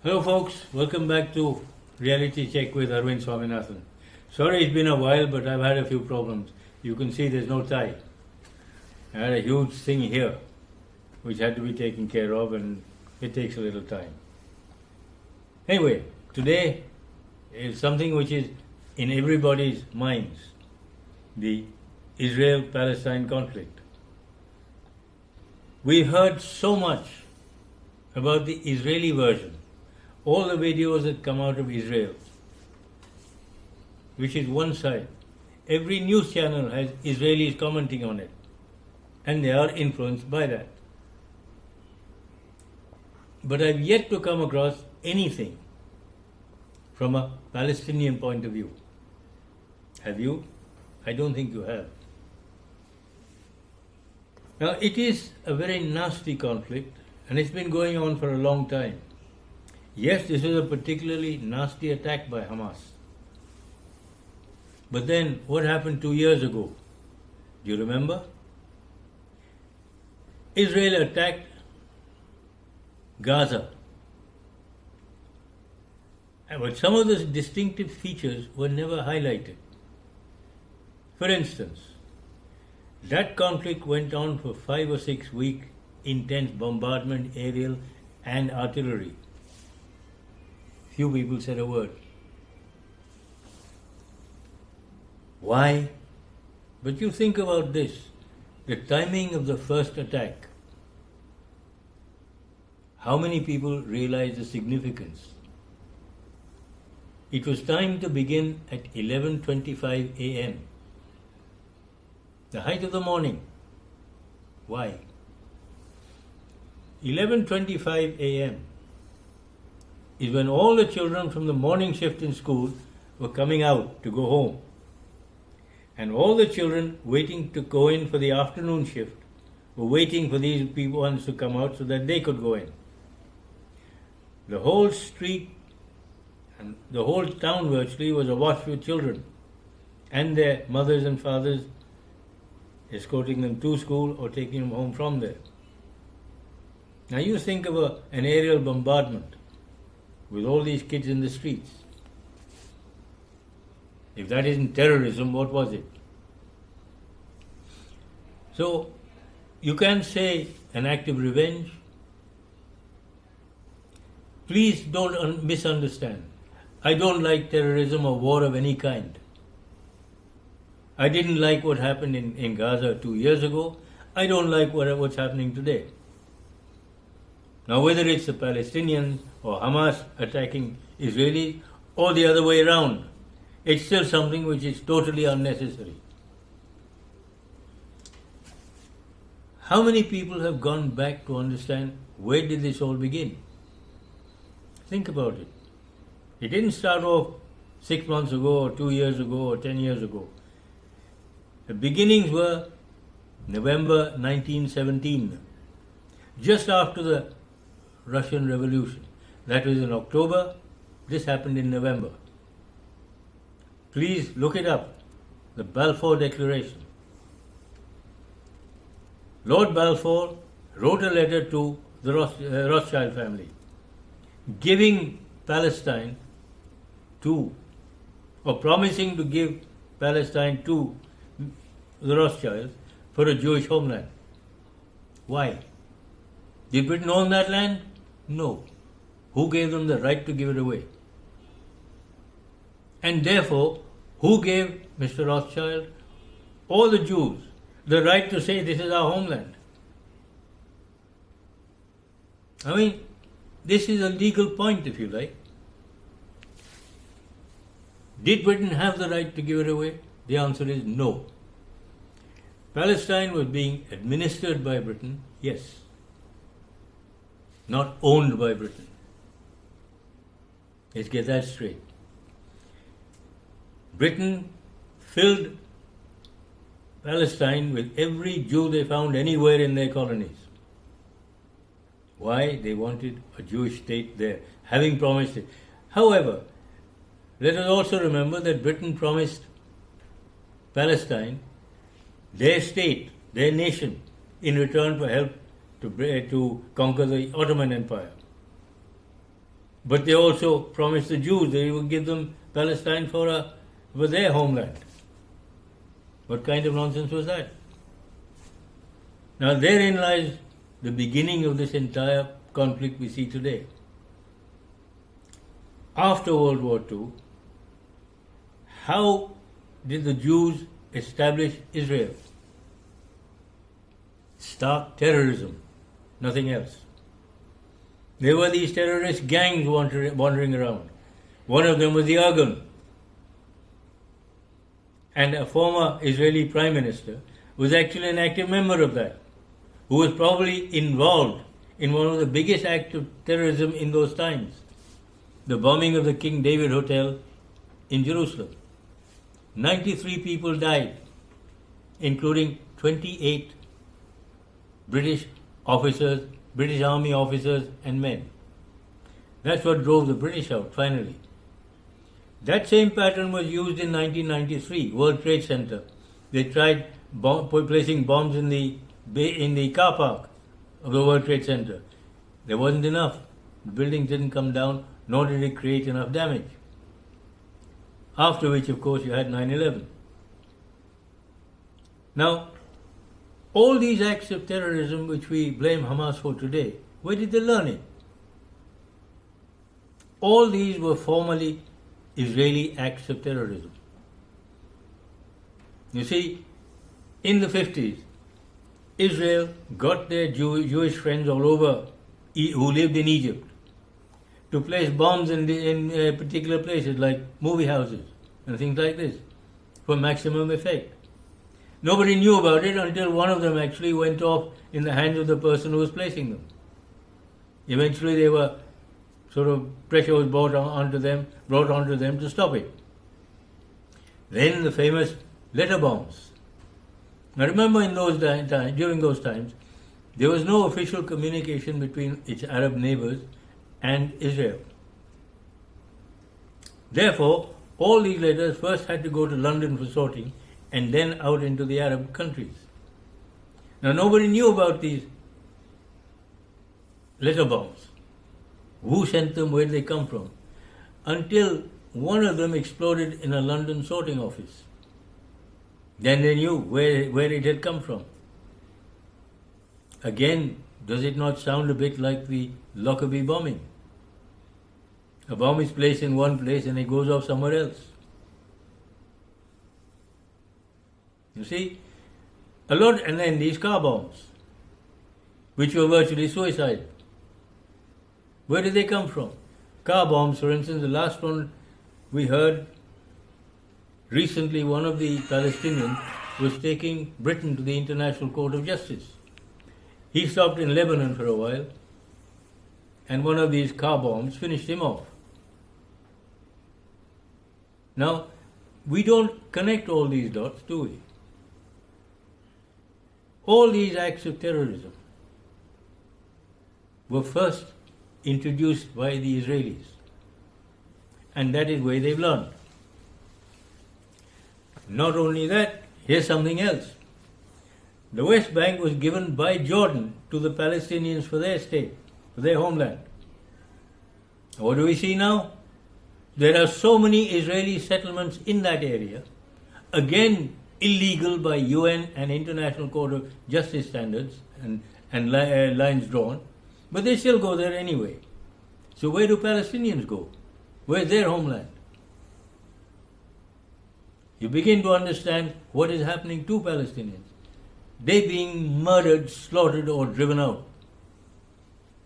Hello folks, welcome back to Reality Check with Arvind Swaminathan. Sorry it's been a while, but I've had a few problems. You can see there's no tie. I had a huge thing here which had to be taken care of, and it takes a little time. Anyway, today is something which is in everybody's minds, the Israel-Palestine conflict. We heard so much about the Israeli version, all the videos that come out of Israel, which is one side. Every news channel has Israelis commenting on it, and they are influenced by that. But I've yet to come across anything from a Palestinian point of view. Have you? I don't think you have. Now, it is a very nasty conflict, and it's been going on for a long time. Yes, this is a particularly nasty attack by Hamas. But then, what happened 2 years ago? Do you remember? Israel attacked Gaza. But some of the distinctive features were never highlighted. For instance, that conflict went on for 5 or 6 weeks, intense bombardment, aerial and artillery. Few people said a word. Why? But you think about this, the timing of the first attack. How many people realize the significance? It was time to begin at 11:25 a.m. The height of the morning. Why? 11:25 a.m. is when all the children from the morning shift in school were coming out to go home. And all the children waiting to go in for the afternoon shift were waiting for these people ones to come out so that they could go in. The whole street and the whole town virtually was awash with children and their mothers and fathers escorting them to school or taking them home from there. Now you think of an aerial bombardment with all these kids in the streets. If that isn't terrorism, what was it? So you can say an act of revenge. Please don't misunderstand. I don't like terrorism or war of any kind. I didn't like what happened in Gaza 2 years ago. I don't like what's happening today. Now, whether it's the Palestinians or Hamas attacking Israelis or the other way around, it's still something which is totally unnecessary. How many people have gone back to understand where did this all begin? Think about it. It didn't start off 6 months ago or 2 years ago or 10 years ago. The beginnings were November 1917, just after the Russian Revolution. That was in October. This happened in November. Please look it up. The Balfour Declaration. Lord Balfour wrote a letter to the Rothschild family, giving Palestine to, or promising to give Palestine to the Rothschilds for a Jewish homeland. Why? Did Britain own that land? No. Who gave them the right to give it away? And therefore, who gave Mr. Rothschild or the Jews the right to say this is our homeland? I mean, this is a legal point, if you like. Did Britain have the right to give it away? The answer is no. Palestine was being administered by Britain, yes. Not owned by Britain. Let's get that straight. Britain filled Palestine with every Jew they found anywhere in their colonies. Why? They wanted a Jewish state there, having promised it. However, let us also remember that Britain promised Palestine their state, their nation, in return for help to conquer the Ottoman Empire. But they also promised the Jews they would give them Palestine for their homeland. What kind of nonsense was that? Now therein lies the beginning of this entire conflict we see today. After World War II, how did the Jews establish Israel? Stark terrorism, nothing else. There were these terrorist gangs wandering around. One of them was the Argon. And a former Israeli Prime Minister was actually an active member of that, who was probably involved in one of the biggest acts of terrorism in those times, the bombing of the King David Hotel in Jerusalem. 93 people died, including 28 British officers, British Army officers and men. That's what drove the British out, finally. That same pattern was used in 1993, World Trade Center. They tried placing bombs in the car park of the World Trade Center. There wasn't enough. The buildings didn't come down, nor did it create enough damage. After which, of course, you had 9/11. Now, all these acts of terrorism which we blame Hamas for today, where did they learn it? All these were formerly Israeli acts of terrorism. You see, in the 50s, Israel got their Jewish friends all over who lived in Egypt to place bombs in particular places like movie houses and things like this for maximum effect. Nobody knew about it until one of them actually went off in the hands of the person who was placing them. Eventually they were pressure was brought onto them to stop it. Then the famous letter bombs. Now remember during those times, there was no official communication between its Arab neighbors and Israel. Therefore, all these letters first had to go to London for sorting and then out into the Arab countries. Now nobody knew about these letter bombs. Who sent them, where did they come from? Until one of them exploded in a London sorting office. Then they knew where it had come from. Again, does it not sound a bit like the Lockerbie bombing? A bomb is placed in one place and it goes off somewhere else. You see? And then these car bombs, which were virtually suicide. Where did they come from? Car bombs, for instance, the last one we heard recently, one of the Palestinians was taking Britain to the International Court of Justice. He stopped in Lebanon for a while, and one of these car bombs finished him off. Now, we don't connect all these dots, do we? All these acts of terrorism were first introduced by the Israelis, and that is where they've learned. Not only that, here's something else. The West Bank was given by Jordan to the Palestinians for their state, for their homeland. What do we see now? There are so many Israeli settlements in that area, again illegal by UN and International Court of Justice standards and lines drawn, but they still go there anyway. So where do Palestinians go? Where's their homeland? You begin to understand what is happening to Palestinians. They're being murdered, slaughtered, or driven out.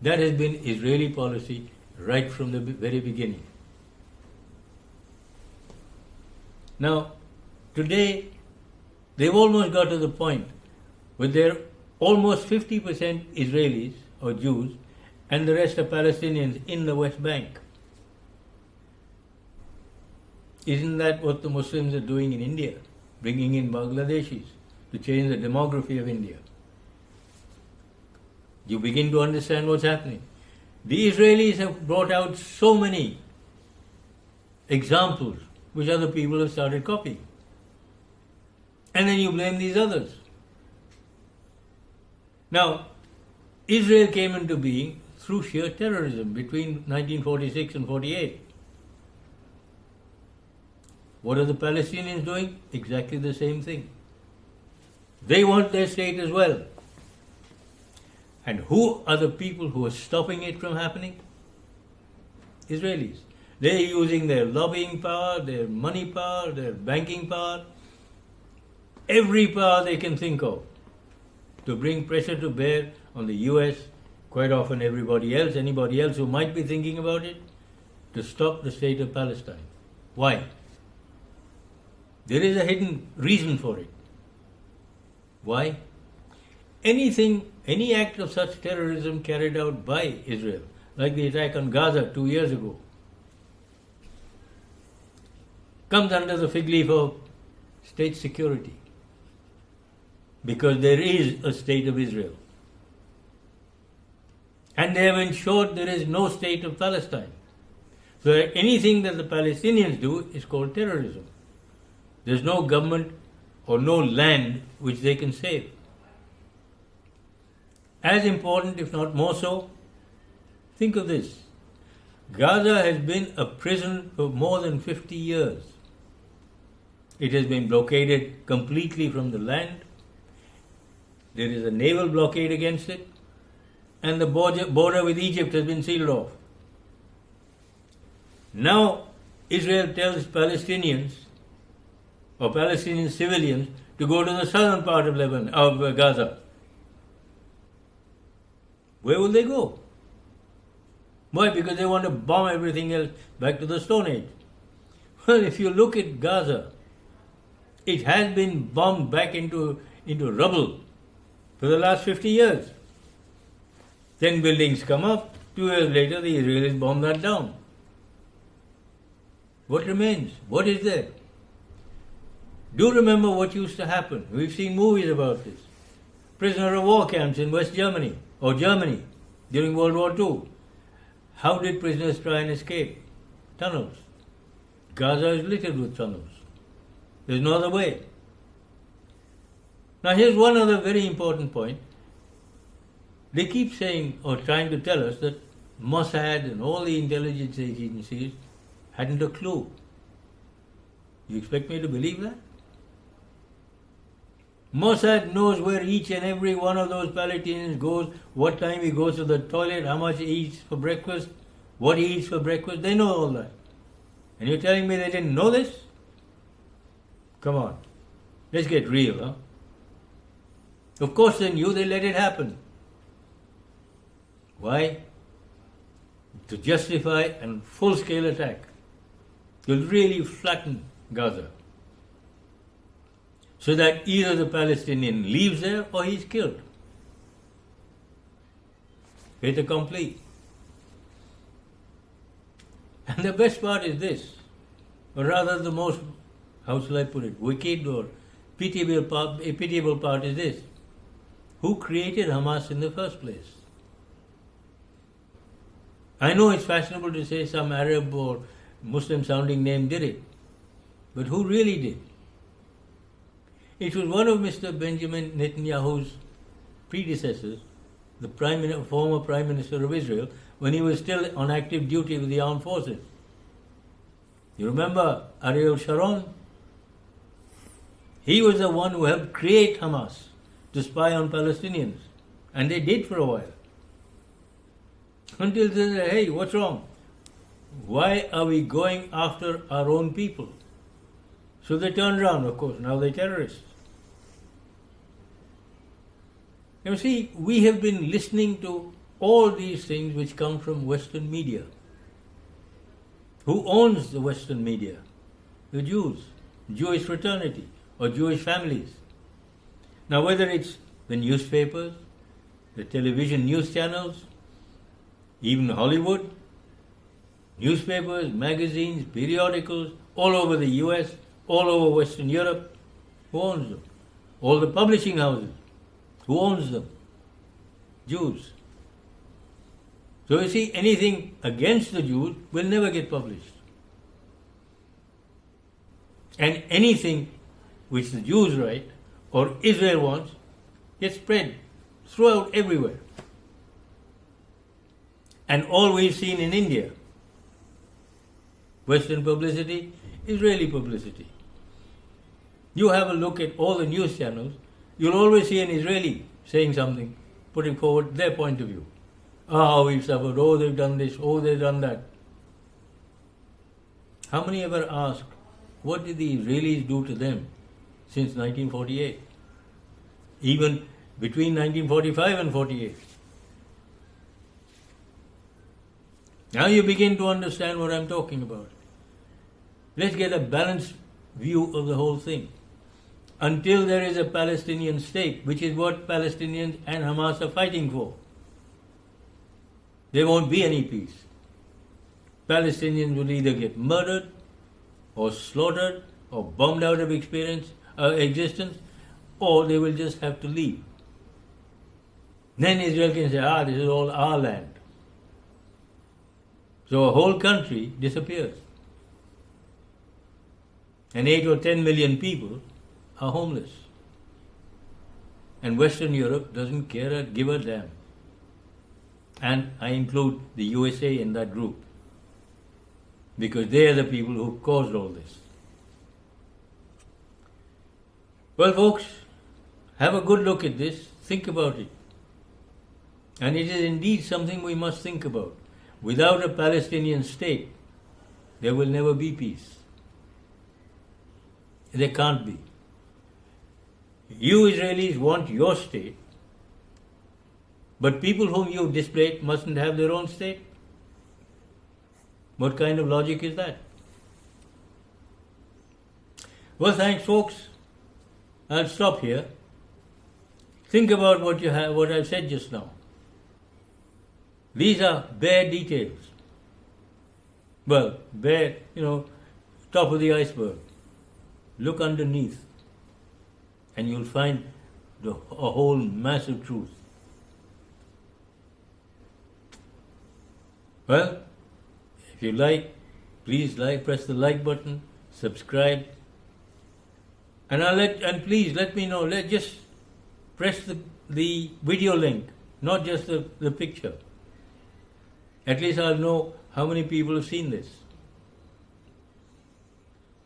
That has been Israeli policy right from the very beginning. Now, today, they've almost got to the point where they're almost 50% Israelis or Jews and the rest are Palestinians in the West Bank. Isn't that what the Muslims are doing in India? Bringing in Bangladeshis to change the demography of India. You begin to understand what's happening. The Israelis have brought out so many examples which other people have started copying. And then you blame these others. Now, Israel came into being through sheer terrorism between 1946 and 48. What are the Palestinians doing? Exactly the same thing. They want their state as well. And who are the people who are stopping it from happening? Israelis. They're using their lobbying power, their money power, their banking power, every power they can think of to bring pressure to bear on the US, quite often anybody else who might be thinking about it, to stop the state of Palestine. Why? There is a hidden reason for it. Why? Any act of such terrorism carried out by Israel, like the attack on Gaza 2 years ago, comes under the fig leaf of state security. Because there is a state of Israel. And they have ensured there is no state of Palestine. So anything that the Palestinians do is called terrorism. There's no government or no land which they can save. As important, if not more so, think of this. Gaza has been a prison for more than 50 years. It has been blockaded completely from the land. There is a naval blockade against it. And the border with Egypt has been sealed off. Now, Israel tells Palestinians or Palestinian civilians to go to the southern part of Gaza. Where will they go? Why? Because they want to bomb everything else back to the Stone Age. Well, if you look at Gaza, it has been bombed back into rubble for the last 50 years. Then buildings come up. 2 years later, the Israelis bomb that down. What remains? What is there? Do remember what used to happen. We've seen movies about this. Prisoner of war camps in West Germany or Germany during World War II. How did prisoners try and escape? Tunnels. Gaza is littered with tunnels. There's no other way. Now here's one other very important point. They keep saying or trying to tell us that Mossad and all the intelligence agencies hadn't a clue. You expect me to believe that? Mossad knows where each and every one of those Palestinians goes, what time he goes to the toilet, how much he eats for breakfast, what he eats for breakfast. They know all that. And you're telling me they didn't know this? Come on. Let's get real, huh? Of course they knew, they let it happen. Why? To justify a full-scale attack. To really flatten Gaza. So that either the Palestinian leaves there or he's killed. Fait accompli. And the best part is this, or rather the most, how shall I put it, wicked or pitiable part is this. Who created Hamas in the first place? I know it's fashionable to say some Arab or Muslim sounding name did it, but who really did? It was one of Mr. Benjamin Netanyahu's predecessors, the former Prime Minister of Israel, when he was still on active duty with the armed forces. You remember Ariel Sharon? He was the one who helped create Hamas to spy on Palestinians. And they did for a while. Until they said, hey, what's wrong? Why are we going after our own people? So they turned around, of course. Now they're terrorists. You see, we have been listening to all these things which come from Western media. Who owns the Western media? The Jews, Jewish fraternity, or Jewish families. Now whether it's the newspapers, the television news channels, even Hollywood, newspapers, magazines, periodicals, all over the US, all over Western Europe, who owns them? All the publishing houses, who owns them? Jews. So you see, anything against the Jews will never get published. And anything which the Jews write or Israel wants gets spread throughout everywhere. And all we've seen in India, Western publicity, Israeli publicity. You have a look at all the news channels, you'll always see an Israeli saying something, putting forward their point of view. Oh, we've suffered, oh, they've done this, oh, they've done that. How many ever ask, what did the Israelis do to them since 1948? Even between 1945 and 48. Now you begin to understand what I'm talking about. Let's get a balanced view of the whole thing. Until there is a Palestinian state, which is what Palestinians and Hamas are fighting for, there won't be any peace. Palestinians will either get murdered or slaughtered or bombed out of existence, or they will just have to leave. Then Israel can say, this is all our land. So a whole country disappears. And 8 or 10 million people are homeless. And Western Europe doesn't give a damn. And I include the USA in that group, because they are the people who caused all this. Well, folks, have a good look at this, think about it. And it is indeed something we must think about. Without a Palestinian state, there will never be peace. There can't be. You Israelis want your state, but people whom you displaced mustn't have their own state? What kind of logic is that? Well, thanks, folks. I'll stop here. Think about what I've said just now. These are bare details. Well, bare, top of the iceberg. Look underneath, and you'll find a whole massive truth. Well, if you like, please press the like button, subscribe, and please let me know. Just press the video link, not just the picture. At least I'll know how many people have seen this.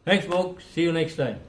Thanks, folks. See you next time.